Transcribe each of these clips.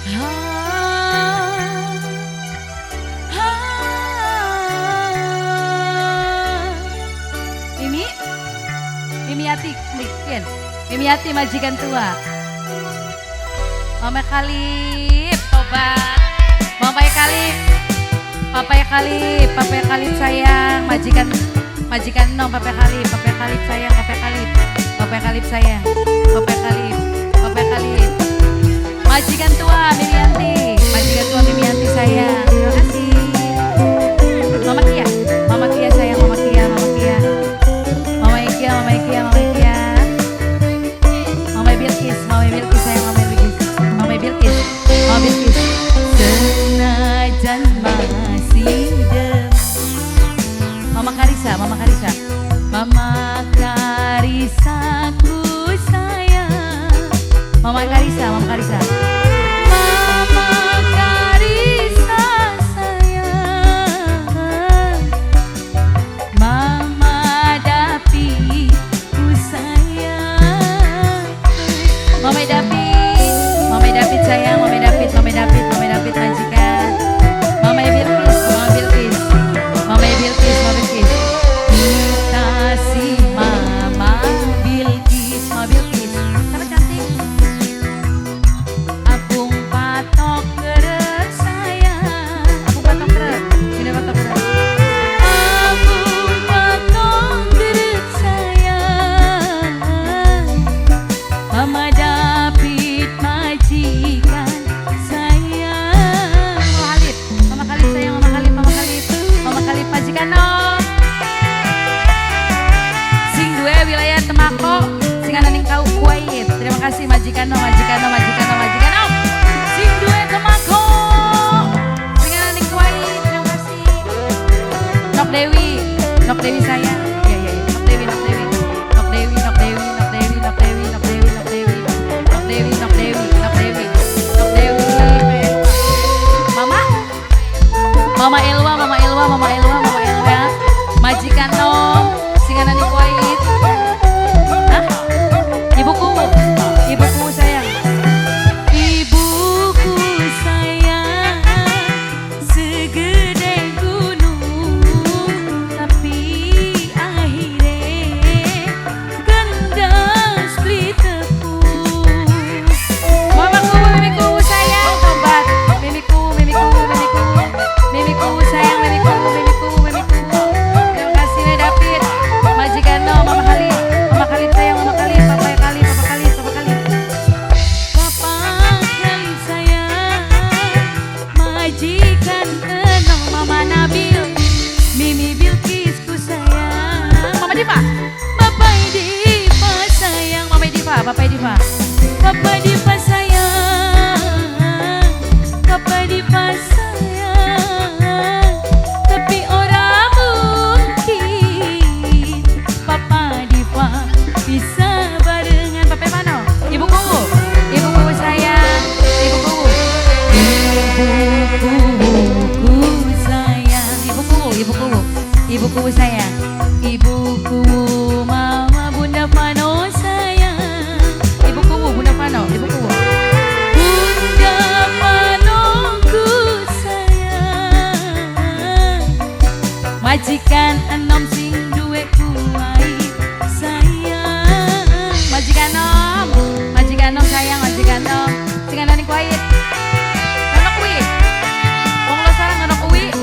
Ah, ah. Mimi Yati, Ken. Mimi Yati majikan tua. Mama Khalif, tobat. Mama Khalif, Papa Khalif, Papa Khalif sayang, majikan nom, Papa Khalif sayang, Papa Khalif sayang, Papa Khalif. Majikan tua Mimi Yanti, majikan tua Mimi Yanti sayang. Terima kasih. Mama Kia sayang, Mama Kia. Mama Kia. Mama Bilkis sayang, Mama Bilkis. Senajan masih dem. Mama Karisa. Mama Karisa ku sayang. Mama Karisa. Mama Karisa sayang. Mama Dapi ku sayang. Mama David sayang. Mama David majikan. Mama Bilkis. Kita si Mama Bilkis. Sama cantik. Apung patok kerep sayang. Apung patok kerep. Ini patok kerep. Apung patok kerep sayang. Mama David majikan sayang. Mama Khalif sayang. Mama Khalif majikan no. Sing dua wilayah Temako, sing ananing kau Kuwait. Terima kasih majikan no. Sing dua Temako, sing ananing Kuwait. Terima kasih. Nok Dewi sayang. Iya. Nok Dewi. Mama Elwa. Majikan nom, sing ananing Kuwait. Hah? Ibuku sayang. Ibuku sayang, segede gunung, tapi akhirnya kandas beli tepung. Mamaku, mimiku sayang, tobat. Mimiku sayang, mimiku. Terima kasih Le David, majikan no, Mama Khalif sayang, Mama Khalif, Papa Khalif. Papa Khalif sayang, majikan no, Mama Nabil, Mimi Bilkis ku sayang. Mama Diva, Papa Diva sayang, Mama Diva, Papa Diva sayang, Papa Diva sayang. Tapi orang mungkin Papa Diva bisa barengan. Papa mana? Ibuku sayang. Ibuku sayang. Ibuku sayang. Ibuku Mama Bunda Pano sayang. Bunda Pano ku sayang. Majikan enom sing duwe Kuwait sayang. Majikan nom sayang. Sing ananing Kuwait. Anak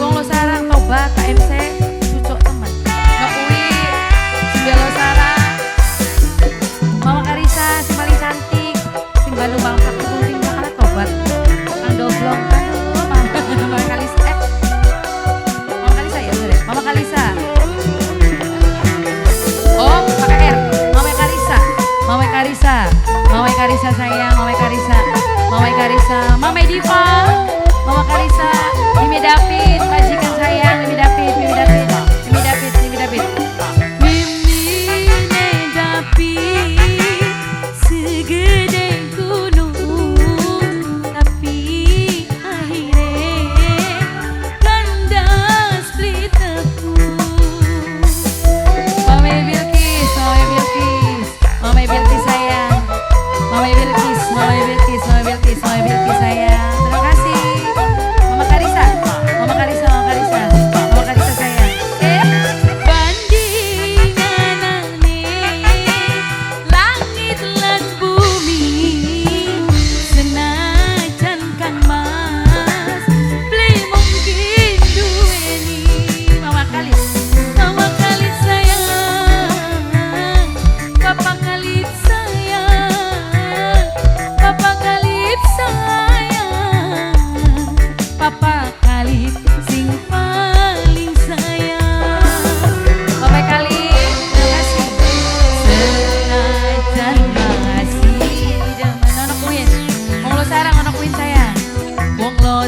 Wong lo sarang tobat KMC cucuk teman. Anak sing belo sarang. Mama Karisa sing paling cantik, sing Bandung bangsa kuning bakal tobat. Ang doblong Mama Karisa. Mama Karisa ya bener. Mama Karisa. Oh, pakai R. Mama Karisa sayang, Mama Karisa. Mama Diva. Mama Karisa. Mimi David, majikan sayang, Mimi David. Mimi David, segede gunung, tapi akhirnya kandas beli tepung. Mama Bilkis sayang. Mama Bilkis.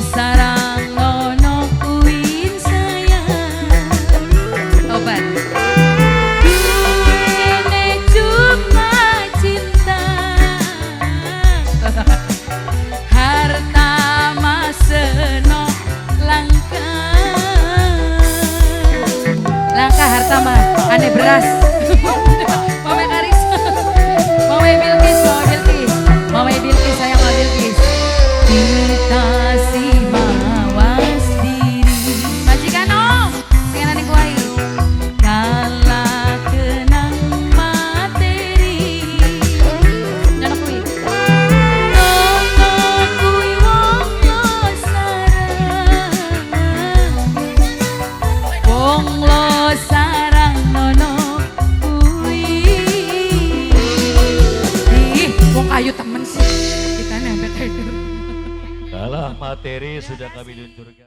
sarang nono kuin sayang. Tobat. Duene cuma cinta, harta maseno langka. Langka harta mah aneh beras. Mama Karis, Mama Bilkis, Mama Bilkis sayang Mama Bilkis. Kita si mawas diri. Majikan om, singan ane kuai. Kala kenang materi. Jangan kui. Nono kui wong lo sarang. Wong lo sarang nono kui. Ih, wong ayu temen sih. Kita nambah tidur. Kalah materi sudah kami luncurkan.